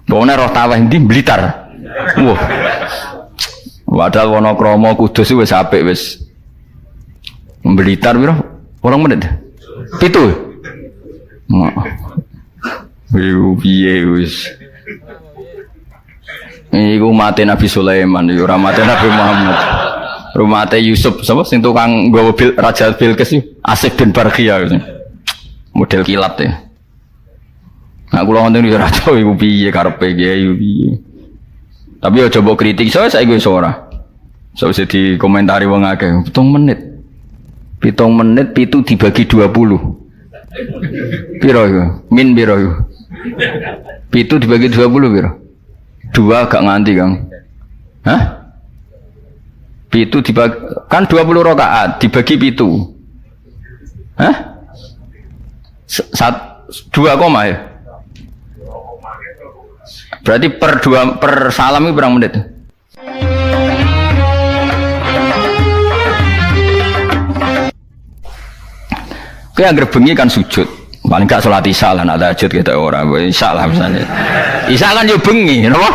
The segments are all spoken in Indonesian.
Wong roh taweh ndi Blitar. Wah. Padahal Wonokromo Kudus wis apik wis. Blitar piro? 8 menit. 7. Piye wis. Iku mate Nabi Sulaiman, yo ora mate Nabi Muhammad. Rumate Yusuf sapa sing tukang nggawa Raja Bilqis Asif bin Barkhia model kilat ya. Nah kula wonten yo raja iku piye karepe kiai piye. Tapi yo coba kritik saiki wis ora. Sawise dikomentari wong akeh 7 menit. 7 menit pitu dibagi 20. Piro iku? Min piro iku? Pitu dibagi 20 piro? 2 gak nganti, Kang. Hah? Pitu dibagi kan 20 rakaat dibagi pitu. Hah? 2 koma ya? Berarti per salam itu berapa menit? Kayak anggar bengi kan sujud. Paling gak sholat isya lah, nak tahajud kita orang. Isya lah misalnya. Isya kan yo bengi, kenapa?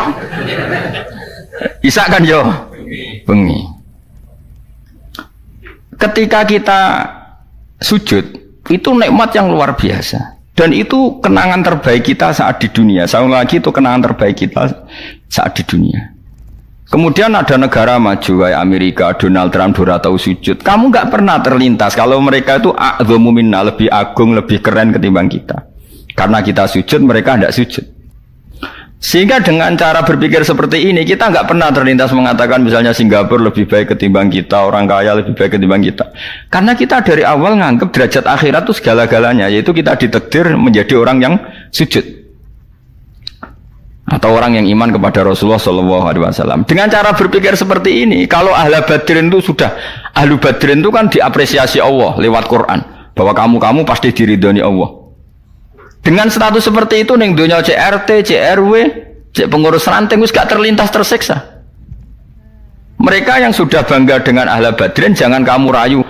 Isya kan yo bengi. Ketika kita sujud, itu nikmat yang luar biasa. Dan itu kenangan terbaik kita saat di dunia. Sekali lagi itu kenangan terbaik kita saat di dunia. Kemudian ada negara maju kayak Amerika, Donald Trump tahu sujud. Kamu nggak pernah terlintas kalau mereka itu a'dhamu minna, lebih agung, lebih keren ketimbang kita. Karena kita sujud, mereka tidak sujud. Sehingga dengan cara berpikir seperti ini, kita nggak pernah terlintas mengatakan misalnya Singapura lebih baik ketimbang kita, orang kaya lebih baik ketimbang kita. Karena kita dari awal nganggap derajat akhirat itu segala-galanya, yaitu kita ditakdir menjadi orang yang sujud. Atau orang yang iman kepada Rasulullah SAW. Dengan cara berpikir seperti ini, kalau ahlu badrin itu sudah, ahlu badrin itu kan diapresiasi Allah lewat Quran, bahwa kamu pasti diridhoni Allah. Dengan status seperti itu, neng dunia CRT, CRW, cek pengurus ranting, wis gak terlintas tersiksa. Mereka yang sudah bangga dengan ahlu badrin, jangan kamu rayu.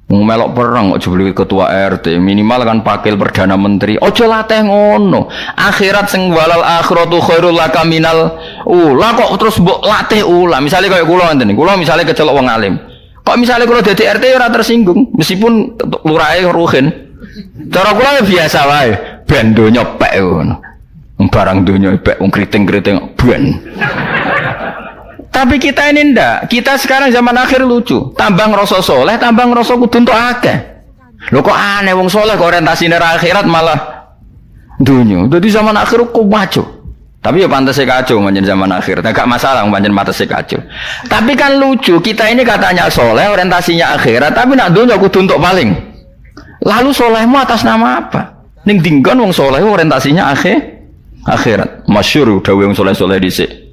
Melok perang ojo beli ketua RT minimal kan pakil perdana menteri ojo latih ngono akhirat sing walal akhiratu khairul laka minal ula kok terus mbok latih ula misalnya kayak kula ngene kula misalnya kecelok wong alim kok misalnya kula dadi RT ora tersinggung meskipun lurahe ruhin cara kula biasa wae ben donya pek ngono barang donya pek wong kriting-kriting ben. Tapi kita ini ndak. Kita sekarang zaman akhir lucu. Tambang rasa soleh, tambang rasa kudu entuk akeh. Lho kok aneh wong soleh kok orientasine akhirat malah dunya. Dadi zaman akhir kok maju. Tapi ya pantese kacau manjen zaman akhir. Enggak masalah manjen pantese kacau. Tapi kan lucu, kita ini katanya soleh, orientasinya akhirat, tapi nak dunya kudu entuk paling. Lalu solehmu atas nama apa? Ning dinggon wong soleh orientasinya akhirat. Masyhur dawuh wong soleh-soleh dhisik.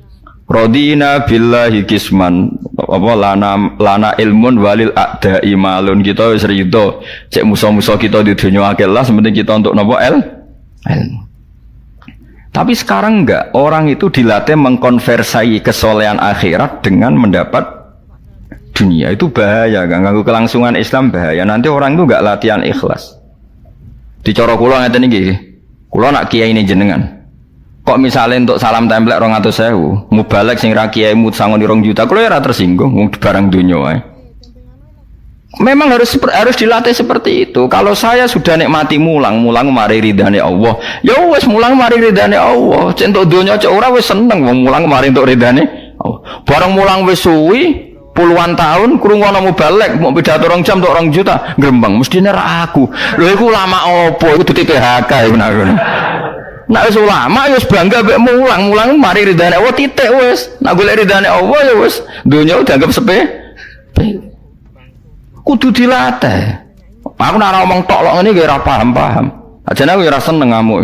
Rodina billahi kisman apa lana ilmun walil a'da'i malun kita wis rido cek musuh-musuh kita di dunia akeh lah sementing kita untuk nopo ilmu. Tapi sekarang enggak, orang itu dilatih mengkonversi kesolehan akhirat dengan mendapat dunia. Itu bahaya, ganggu kelangsungan Islam bahaya. Nanti orang itu enggak latihan ikhlas. Dicara kula ngeten iki. Kula nak kiai ini jenengan. Kok misalnya untuk salam template 200.000, mubalek sing ra kiai mut sangon 2 juta, kalau ya ra tersinggung wong barang dunya wae. Memang harus dilatih seperti itu. Kalau saya sudah nikmati mulang mari ridane Allah. Ya wis mulang mari ridane Allah. Cek entuk dunya cek ora wis seneng wong mulang mari entuk ridane Allah. Barang mulang wis suwi puluhan tahun krungono mubalek mau pidato 2 jam untuk 2 juta, grembang mestine ra aku. Lho iku lama opo? Iku duti PHK iku nak. Nak wis ulama wis bangga mek mulang mari ridane Allah titik wis. Nak golek ridane Allah ya wis dunya dianggap sepe. Kudu dilatih. Aku nak ngomong tok lok ngene iki ora paham. Ajane aku ora seneng ngamuk.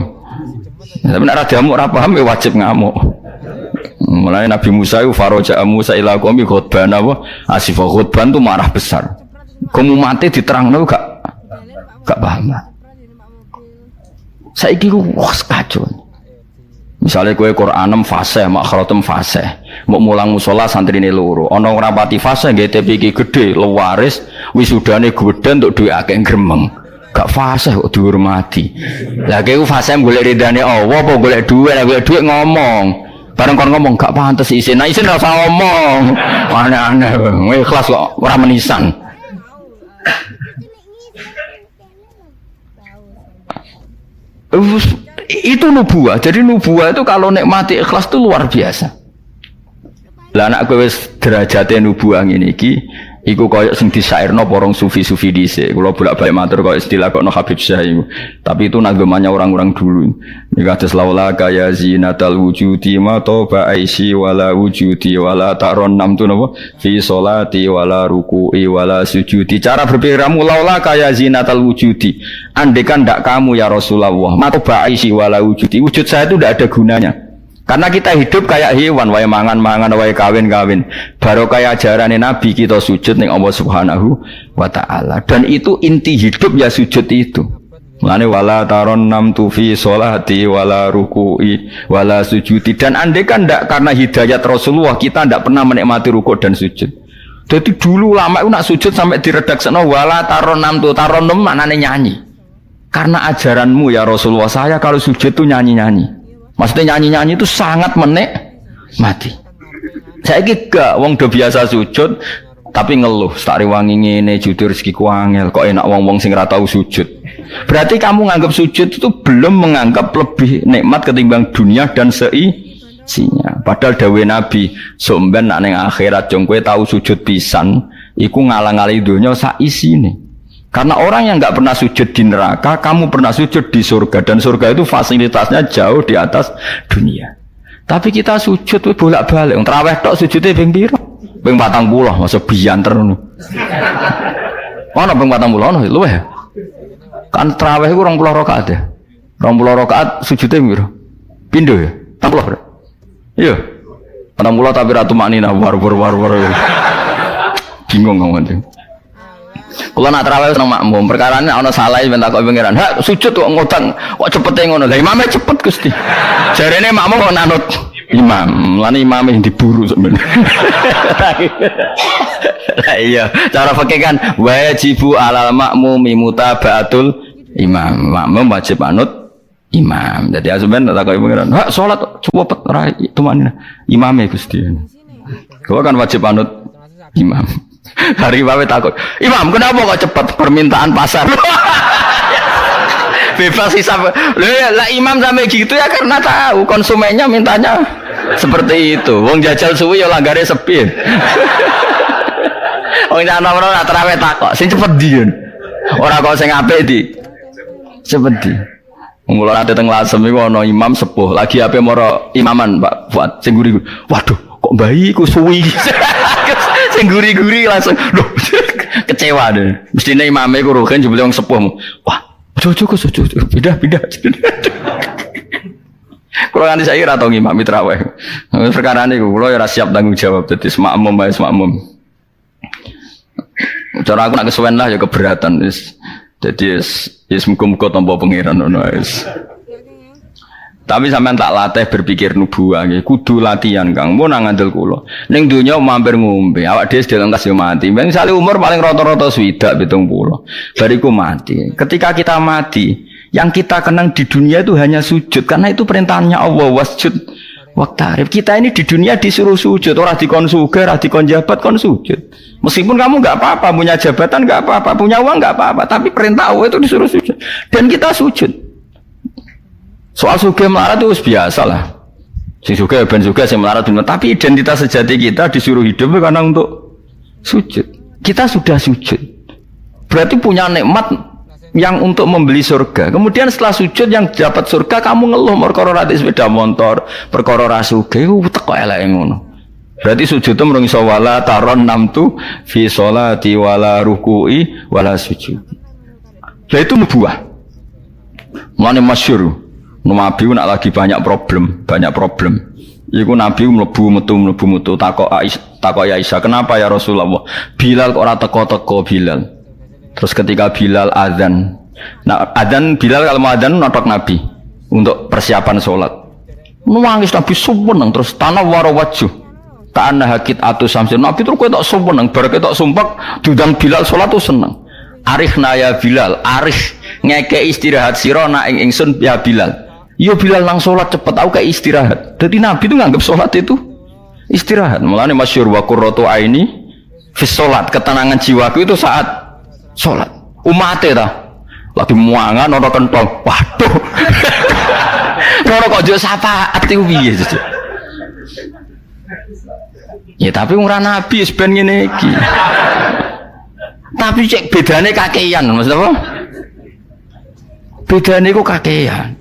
Tapi nek ora diamuk ora paham ya wajib ngamuk. Mulai Nabi Musa itu faroja Musa ila qaumi khutban apa? Asifah khutban itu marah besar. Kamu mati diterangno gak paham. Saiki ku wah kacau. Misalnya kowe Qur'anem fasih, makhratem fasih. Mbok mulang musala santrine loro. Ana ora pati fasih nggih TP iki gedhe, lewaris, wisudane gedhe entuk dhuwit akeh gremeng. gak fasih kok dihormati. Lah kowe fasih golek ridane Allah apa golek dhuwit? Lah golek dhuwit ngomong. Bareng kon ngomong gak pantes isin. Nah isin ora usah ngomong. Aneh-aneh kowe ikhlas kok ora menisan. Itu nubuah. Jadi nubuah itu kalau nikmati ikhlas itu luar biasa. Lah anak kowe wis derajate nubuah ngene iki iku koyo sing disairno porong sufi-sufi dhisik. Kula bolak-balik matur koyo istilah kok no Habib Syah iku. Tapi itu nagamanya orang-orang dulu. Iki kados laula kaya zinatal wujudi ma toba aisi wala wujudi wala taron nam tu napa fi sholati wala ruku'i wala sujudi. Cara berpikirmu laula kaya zinatal wujudi. Andekan ndak kamu ya Rasulullah ma toba aisi wala wujudi. Wujud saya itu ndak ada gunanya. Karena kita hidup kayak hewan, wae mangan-mangan, wae kawin-kawin. Baru kayak ajaran Nabi kita sujud ning Allah Subhanahu wa taala. Dan itu inti hidup ya sujud itu. Mulane wala taron nam tu fi sholati wala ruku'i wala sujudi. Dan andai kan ndak karena hidayat Rasulullah kita ndak pernah menikmati rukuk dan sujud. Jadi dulu lama itu nak sujud sampai diredakseno wala taron nam tu taron nam maknane nyanyi. Karena ajaranmu ya Rasulullah saya kalau sujud tuh nyanyi-nyanyi. Maksudnya nyanyi-nyanyi itu sangat menikmati. Saya gak wong do biasa sujud tapi ngeluh, tak rewangi ngene jujur rezekiku angel, kok enak wong-wong sing ora tau sujud. Berarti kamu nganggap sujud itu belum menganggap lebih nikmat ketimbang dunia dan seisinya. Padahal dawuh Nabi, somben nak ning akhirat jong kowe tau sujud pisan, iku ngalang-alangi donya sak isine. Karena orang yang nggak pernah sujud di neraka, kamu pernah sujud di surga, dan surga itu fasilitasnya jauh di atas dunia. Tapi kita sujud bolak-balik, terawih tok sujudnya ping piro? Ping 40, masa bianter ngono. Mana ping 40 ono luwih. Kan terawih iku 20 rakaat ya. 20 rakaat sujudnya piro? Pindho ya? 40. Iya. 40 tapi ratu maknina war. Bingung ngomong. Kalau nak terawih seneng makmum, perkara ini ana salah ben takok pengiran. Hak sujud kok ngutang, kok cepete ngono. Lah imame cepet Gusti. Jarene makmum kok nanut imam, lan imame diburu sebenarnya. Lah iya, cara fikih kan wajibu alal makmumi mutabaatul imam. Makmum wajib anut imam. Jadi sebenarnya takok pengiran. Hak salat cepet ora tumanina. Imame Gusti. Kau kan wajib anut imam. Hari bawe takut, imam kenapa kok cepat permintaan pasar? Bebas hisab. Lah imam sampai gitu ya karena tahu konsumennya mintanya seperti itu. Wong jajal suwi ya langgare sepi. Wong ana-ana nak terawih takok, sing cepet ndi. Ora kok sing apik di. Cepet di. Mula ate teng Lasem iku ana imam sepuh, lagi ape moro imaman Pak Fuad sing guri. Waduh, kok bayi ku suwi. Sing guri-guri langsung loh kecewa deh. Mestine imame ku rohen jebule wong sepuh. Wah, ojo pindah. Kulo nganti saiki ra tau ngimami traweh. Perkara niku kulo ya ora siap tanggung jawab dadi makmum bae makmum. Cara aku nak kesuwen lah ya keberatan wis. Dadi wis muga-muga tampa pangeran ngono wis. Tapi sampean tak latih berpikir nubuah nggih, kudu latihan Kang. Mun nang ngandel kula. Ning donya mampir ngombe, awak dhewe sedang kasih mati. Ben misale umur paling rata-rata 70. Bariku mati. Ketika kita mati, yang kita kenang di dunia itu hanya sujud karena itu perintahnya Allah wasjud waqtarib. Kita ini di dunia disuruh sujud, ora dikon sugih, ora dikon jabat kon sujud. Meskipun kamu enggak apa-apa, punya jabatan enggak apa-apa, punya uang enggak apa-apa, tapi perintah Allah itu disuruh sujud. Dan kita sujud. Soal sugih melarat itu biasa lah. Si sugih ben sugih sing melarat bener. Tapi identitas sejati kita disuruh hidup karena untuk sujud. Kita sudah sujud. Berarti punya nikmat yang untuk membeli surga. Kemudian setelah sujud yang dapat surga kamu ngeluh perkara ra sepeda motor, perkara ra sugih teko eleke ngono. Berarti sujud itu mrung iso wala taron namtu fi sholati wala ruku'i wala sujud. Lah itu nubuah. Mulane masyhur. Nabi nak lagi banyak problem. Iku Nabi mlebu metu takok Aisyah, kenapa ya Rasulullah? Bilal kok ora teko-teko Bilal. Terus ketika Bilal azan. Nah, azan Bilal kalau mau azan notok Nabi untuk persiapan sholat. Nangis Nabi suweneng terus tanah waro wajhu. Ta'anna hakit atu samsin. Nabi terus kowe tok suweneng, bar ketok sumpek diundang Bilal sholat tuh seneng. Arifna ya Bilal, arif ngekei istirahat sira nak ing ingsun ya Bilal. Yo Bilal nang salat cepet aku kayak istirahat. Jadi Nabi itu nganggap salat itu istirahat. Mulane masyhur wa qurratu aini fi salat, ketenangan jiwaku itu saat salat. Umate ta lagi muangan ora kentong. Waduh. Ora kok yo syafaat iku piye sih. Ya tapi ora Nabi wis ben ngene iki. Tapi cek bedane kakean, maksud apa? Bedane ku kakean.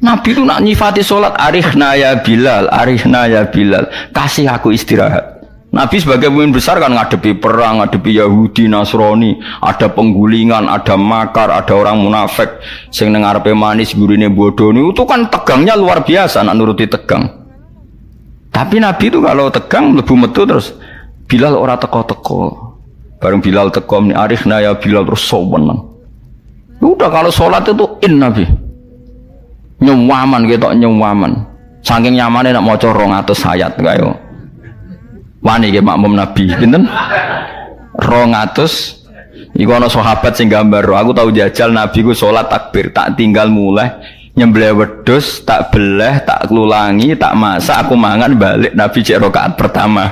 Nabi itu nak nyifati sholat arihna ya Bilal, arihna ya Bilal, kasih aku istirahat. Nabi sebagai pemimpin besar kan ngadepi perang, ngadepi Yahudi, Nasrani, ada penggulingan, ada makar, ada orang munafik, sing nang ngarepe manis gurine bodoh itu kan tegangnya luar biasa, nak nuruti tegang. Tapi Nabi itu kalau tegang lebu metu terus Bilal ora teko-teko. Bareng Bilal teko ni arifna ya Bilal terus sowenang. Udah kalau sholat itu Nabi. Nyawaman gitu nyawaman. Saking nyamannya nak maca 200 ayat kayo. Wani ge makmum Nabi, pinten? 200. Iku ana sahabat sing gambar, aku tahu jajal Nabi ku sholat takbir, tak tinggal mulai nyembelih wedhus, tak beleh, tak lulangi, tak masak, aku mangan balik Nabi cek rakaat pertama.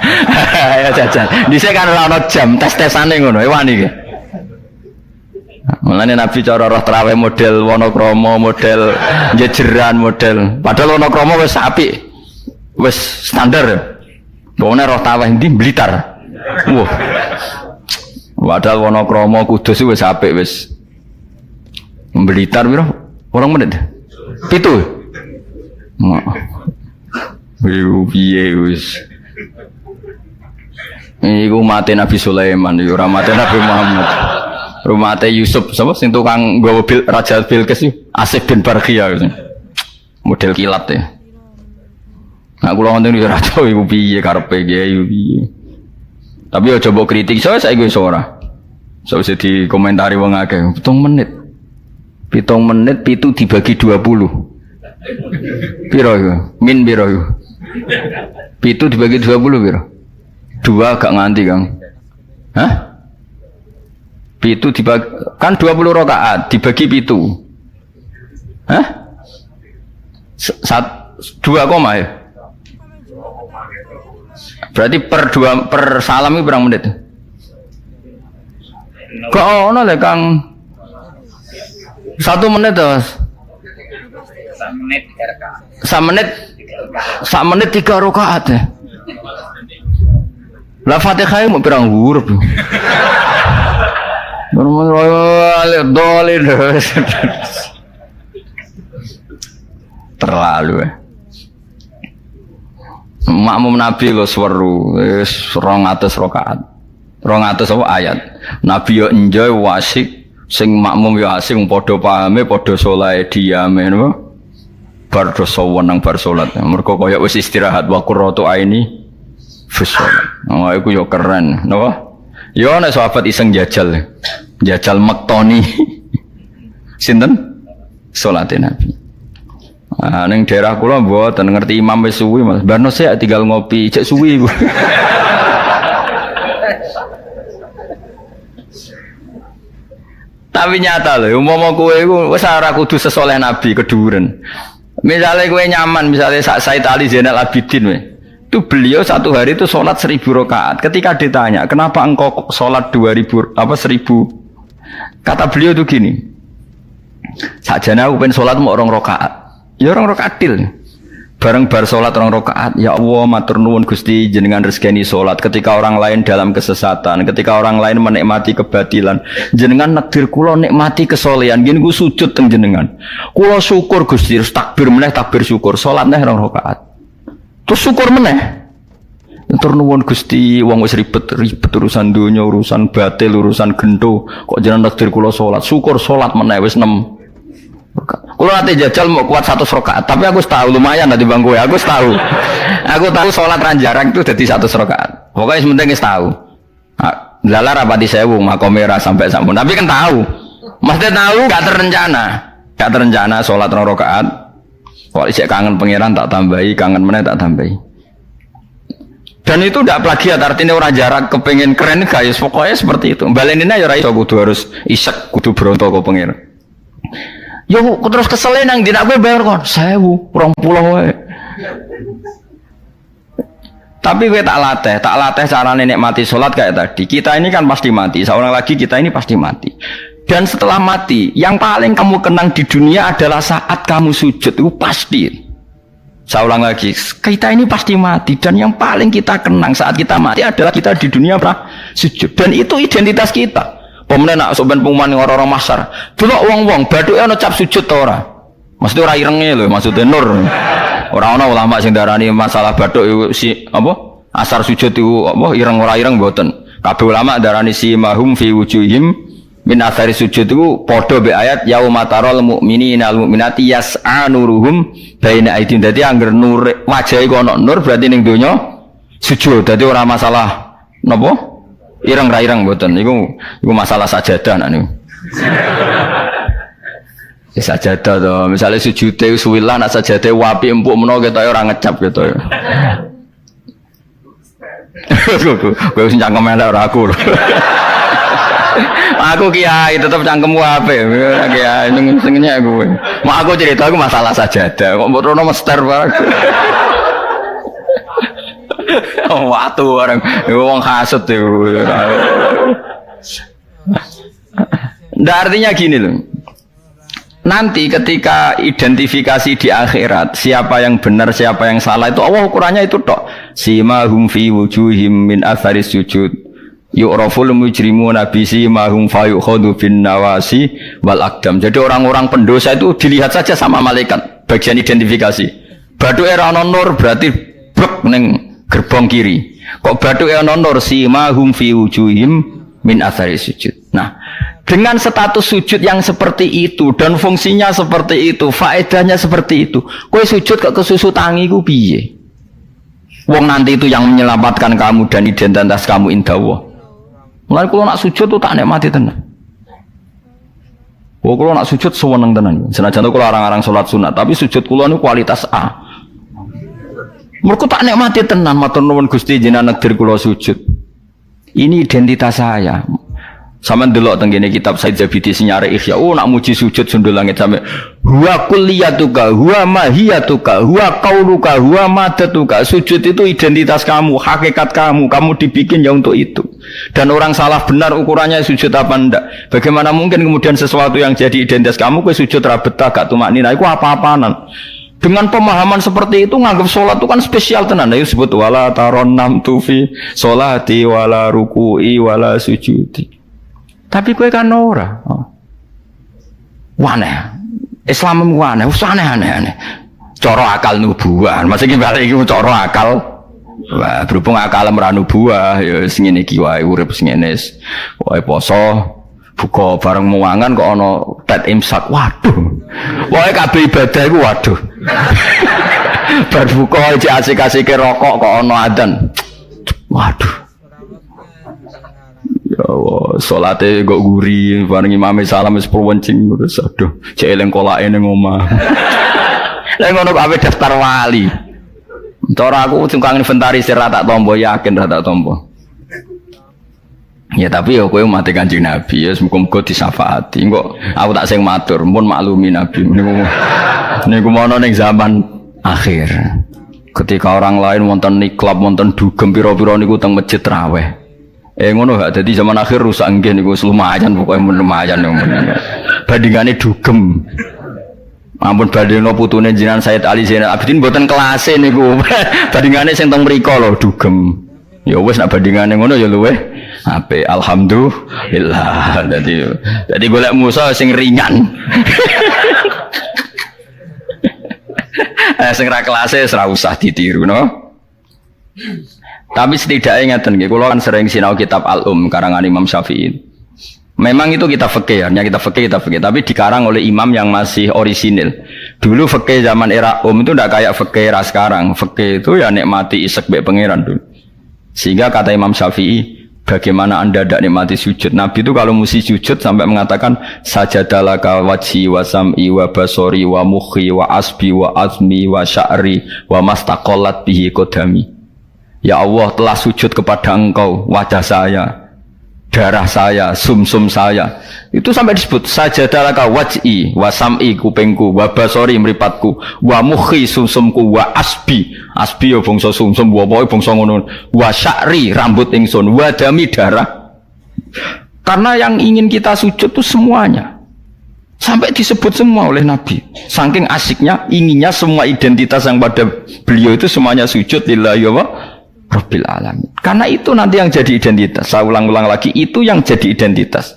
Ya jajal. Dhisik kan ora ana jam tes-tesane ngono, wani iki. Mulane Nabi cara roh traweh model Wonokromo, model jejeran, model. Padahal Wonokromo wis apik. Wis standar. Pokoknya roh traweh ndi Blitar. Wah. Padahal Wonokromo Kudus wis apik wis. Blitar piro? 8 menit. 7. Piye wis. Iku mate Nabi Sulaiman, yo ora mate Nabi Muhammad. Rumate Yusuf sapa sing tukang nggawa Raja Bilqis Asif bin Barkhia model kilat ya. Nah kula ngoten iki ora tau iku piye karepe iki piye. Tapi aja mbok kritik saiki wis ora. Sawise dikomentari wong akeh 7 menit. 7 menit 7 dibagi 20. Piro iku? Min piro iku? 7 dibagi 20 piro? 2 gak nganti, Kang. Hah? 7 dibagi kan 20 rakaat dibagi 7. Hah? 2 koma ya? Berarti per salam itu berapa menit? Kok ono le Kang? 1 menit terus. 1 menit 3 rakaat ya. Lah Fatihah mau pirang huruf. Terlalu ya. Makmum Nabi lo seru, 200 rakaat, 200 apa ayat. Nabi yo enjoy wasik, sing makmum yo asik, podo pahame, podo soleh diame, no? Bar dosa wenang bar solat. Mergo kaya wis istirahat wa qurratu aini fi solat. Oh iku yo keren, no? Yo ana sahabat iseng jajal mektoni sinten salate Nabi. Ah ning daerah kula mboten ngerti imam wis suwi Mas. Barno sik tinggal ngopi cek suwi iku. Tapi nyata lho, umpama kowe iku wis ora kudu sesoleh Nabi keduren. Misalnya kowe nyaman, misalnya Said Ali Zainal Abidin we. Itu beliau satu hari itu sholat 1000 rakaat. Ketika ditanya, kenapa engkau sholat 1000 kata beliau itu gini. Sakjane aku pengen sholat mau 2 rakaat. Ya 2 rakaat til. Bareng bar sholat 2 rakaat. Ya Allah matur nuwun Gusti jenengan rezekani sholat. Ketika orang lain dalam kesesatan, ketika orang lain menikmati kebatilan, jenengan nakdir kula nikmati kesolehan. Gini ku sujud teng jenengan. Kula syukur Gusti, takbir meneh takbir syukur. Sholat neh 2 rakaat. Terus syukur meneh. Tur nuwun Gusti, wong wis ribet urusan donya, urusan batil, urusan gento, kok jenengan takdir kula salat. Syukur salat meneh wis 6. Kula ate jajal mau kuat 100 rakaat, tapi aku tahu lumayan nanti bang kowe. Aku tahu. Aku tahu salat ran jarang itu dadi 100 rakaat. Pokoke sementing wis tahu. Lala rapati 1000 makomera sampai sampun. Tapi kan tahu. Maksudnya tahu gak terencana. Gak terencana salat 2 rakaat. Kok isek kangen pangeran tak tambahi, kangen meneh tak tambahi. Dan itu tidak plagiat, artinya orang jarak kepengen keren guys, pokoknya seperti itu. Baleninnya ya iso kudu harus isek, kudu berontok kok pengen. Yo terus kesel nang dina kowe bayar kon 1000, 20 wae. Tapi kowe tak latih carane nikmati salat kayak tadi. Kita ini kan pasti mati, seorang lagi kita ini pasti mati. Dan setelah mati, yang paling kamu kenang di dunia adalah saat kamu sujud, itu pasti. Saya ulang lagi, kita ini pasti mati dan yang paling kita kenang saat kita mati adalah kita di dunia sujud, dan itu identitas kita. Pemenang nak soben pengumuman orang-orang masar, dulu wong-wong baduke ana cap sujud ta ora? Maksudnya ora irenge lho, maksudnya nur. Ora ana ulama sing darani masalah baduk iku si apa? Asar sujud iku apa ireng ora ireng mboten. Kabeh ulama darani si mahum fi wujuhim min athari sujud itu podo be ayat yauma taral mu'minina al mu'minati yas'a nuruhum baina aidin. Dadi angger nur wajah iku ana nur berarti ning donya sujud. Dadi ora masalah napa? Ireng ra ireng mboten. Iku masalah sajadah nak niku. Ya sajadah to. Misale sujude suwilah nak sajadah wapi empuk menawa ketok ora ngecap gitu ya. Kowe sing cangkem elek ora aku. Aku kiai tetap cangkemmu apik. Kiai senengnya aku. Mak aku cerita aku masalah sajadah. Kok mbok rono mester bareng. Oh, watu orang wong hasud itu. Ndak artinya gini loh. Nanti ketika identifikasi di akhirat, siapa yang benar, siapa yang salah itu Allah ukurannya itu tok. Simahum fi wujuhim min atharis sujud. Yu'raful mujrimuna bisimahum fayukhadhu bin nawasi wal aqdam. Jadi orang-orang pendosa itu dilihat saja sama malaikat, bagian identifikasi. Baduke ora ana nur berarti blek ning gerbong kiri. Kok baduke ana nur simahum fi wujuhim min atharis sujud. Nah, dengan status sujud yang seperti itu dan fungsinya seperti itu, faedahnya seperti itu, kowe sujud kok kesusu tangi ku piye? Wong nanti itu yang menyelamatkan kamu dan identitas kamu indah Allah. Mulai kalau nak sujud tuh tak nikmati tenan. Kalau nak sujud sewenang tenan. Senajan kalau orang-orang sholat sunat, tapi sujud kulo ini kualitas A. Mereka tak nikmati tenan. Matur nuwun Gusti jenengan negdir kulo sujud. Ini identitas saya. Sama ndelok teng kene kitab Said Zabidi sinyare Ihya. Oh nak muji sujud sundul langit sampe huwa kulliyatuka, huwa mahiyatuka, huwa qauluka, huwa madatuka. Sujud itu identitas kamu, hakikat kamu. Kamu dibikin ya untuk itu. Dan orang salah benar ukurannya sujud apa ndak. Bagaimana mungkin kemudian sesuatu yang jadi identitas kamu ke sujud ra betah gak tumaknina iku apa-apaanan. Dengan pemahaman seperti itu nganggap sholat itu kan spesial tenan. Ayo sebut wala taronam tufi sholati wala ruku'i wala sujudi. Tapi kowe kan ora. Waneh. Islam waneh, aneh-aneh. Cara akal nubuah. Maksudnya balik iki cara akal. Wah, berhubung akal ora nubuah ya sing ngene iki wae urip sing ngene. Wae poso, buka bareng muangan kok ana tet imsak. Waduh. Wae kabeh ibadah iku waduh. Bar buka iki asik-asike rokok kok ana adzan. Waduh. Ya Allah, salate kok guri, bareng imame salam wis perwencing terus aduh, cek eling kolake ning omah. Lah ngono kok ape daftar wali. Cara aku tukang inventarisir ra tak tampa, yakin ra tak tampa. Ya tapi ya kowe mati Kanjeng Nabi, ya muga-muga disyafaati. Kok aku tak sing matur, pun maklumi Nabi niku mono ning zaman akhir. Ketika orang lain wonten niklab, wonten dugem pira-pira niku teng masjid raweh. Ngono gak dadi zaman akhir rusak nggih niku lumayan pokoke lumayan bandingane dugem. Ampun badheno putune jenengan Said Ali Zainal Abidin mboten kelase niku. Bandingane sing teng mriko lho dugem. Ya wis nek bandingane ngono ya luweh apik alhamdulillah. Dadi golek musa sing ringan. Sing ra kelase ora usah ditiru no. Tapi setidaknya ngeten nggih, kula kan sering sinau kitab Al-Um karangan Imam Syafi'i. Memang itu kitab fikih, hanya kitab fikih, tapi dikarang oleh imam yang masih orisinil. Dulu fikih zaman era itu tidak kayak fikih era sekarang. Fikih itu ya nikmati isek be pangeran dulu. Sehingga kata Imam Syafi'i, bagaimana Anda tidak nikmati sujud? Nabi itu kalau mesti sujud sampai mengatakan sajadalaka wajhi wa sam'i wa basori wa mukhi wa asbi wa azmi wa sya'ri wa mastaqallat bihi qadami. Ya Allah telah sujud kepada engkau wajah saya, darah saya, sumsum saya. Itu sampai disebut sajadalaka waj'i wa sam'i kupingku wa basori mripatku wa mukhi sumsumku wa asbi. Asbi ya bangsa sumsum wa pokoke bangsa ngono. Wa sya'ri rambut ingsun wa dami darah. Karena yang ingin kita sujud itu semuanya. Sampai disebut semua oleh Nabi. Saking asiknya, inginnya semua identitas yang pada beliau itu semuanya sujud lillahi wa Rabbil alamin. Karena itu nanti yang jadi identitas. Saya ulang-ulang lagi, itu yang jadi identitas.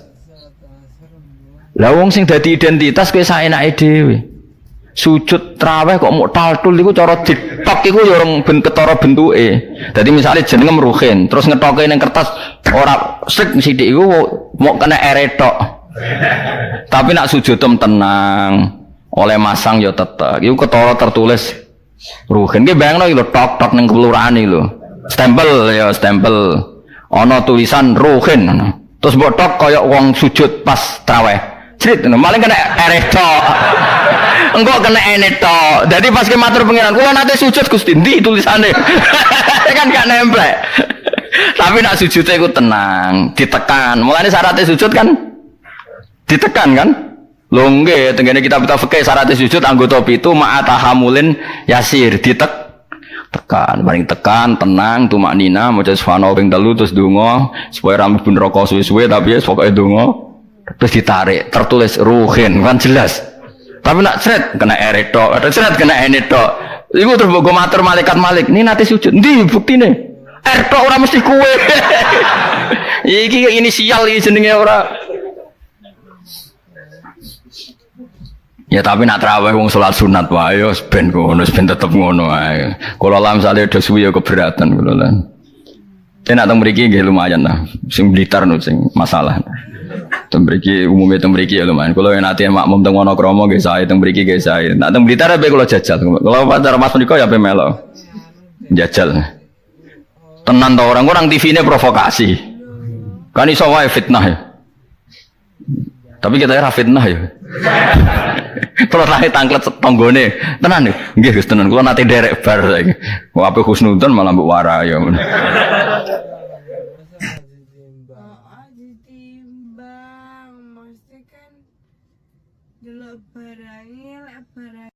Lah wong sing dadi identitas kowe saenake dhewe. Sujud traweh kok mok taltul iku cara ditok iku ya orang ketara bentuke. Dadi misale jenenge Ruhin, terus ngetoke ning kertas ora sik sithik iku mok kena ere tok. Tapi nak sujud tenang, oleh masang ya tetep. Iku ketara tertulis Ruhin. Ki bayangno iki lho tok-tok ning kelurahan iki lho. Stempel ya stempel ana tulisan Ruhin terus mbok tok kaya wong sujud pas traweh crit maling kena eretok engko kena enetok jadi pas ke matur pengiran kula nate sujud Gusti ndi tulisane kan gak nempel tapi nak sujudnya iku tenang ditekan mulane syaratnya sujud kan ditekan kan lho nggih tengene kitab-kitab fikih syaratnya sujud anggota pitu ma'atahamulin yasir tekan, paling tekan, tenang, tumak nina, maca subhanallah ping 3 terus donga supaya rambut pun rokok suwe-suwe tapi ya pokoke donga terus ditarik, tertulis Ruhin kan jelas. Tapi nak sret kena eretok, ada sret kena enetok. Iku terus mbok matur malaikat Malik, "Ini nate sujud." Ndi buktine? Eretok ora mesti kuwe. Iki inisial iki jenenge ora. Ya tapi nak tarawih wong salat sunat wae yo ben ngono ben tetep ngono ae. Kula lam sale do suwi yo keberatan kula lan. Nek teng mriki nggih lumayan lah. Sing Blitar no sing masalah. Teng mriki umume teng mriki ya lumayan. Kula yen ate makmum teng Wonokromo nggih sae teng mriki nggih sae. Nek teng Blitar ape kula jajal. Kula pacar Mas menika ya ape melo. Jajal. Tenan to orang TV-ne provokasi. Kan iso wae fitnah ya. Tapi kita ora fitnah ya. Terus lahir tangklet tonggone tenan nggih Gus tenan kula nate derek bar saiki kok ape husnudon malah mbok warai ya ditimbang mesti kan delok barangnya lek barang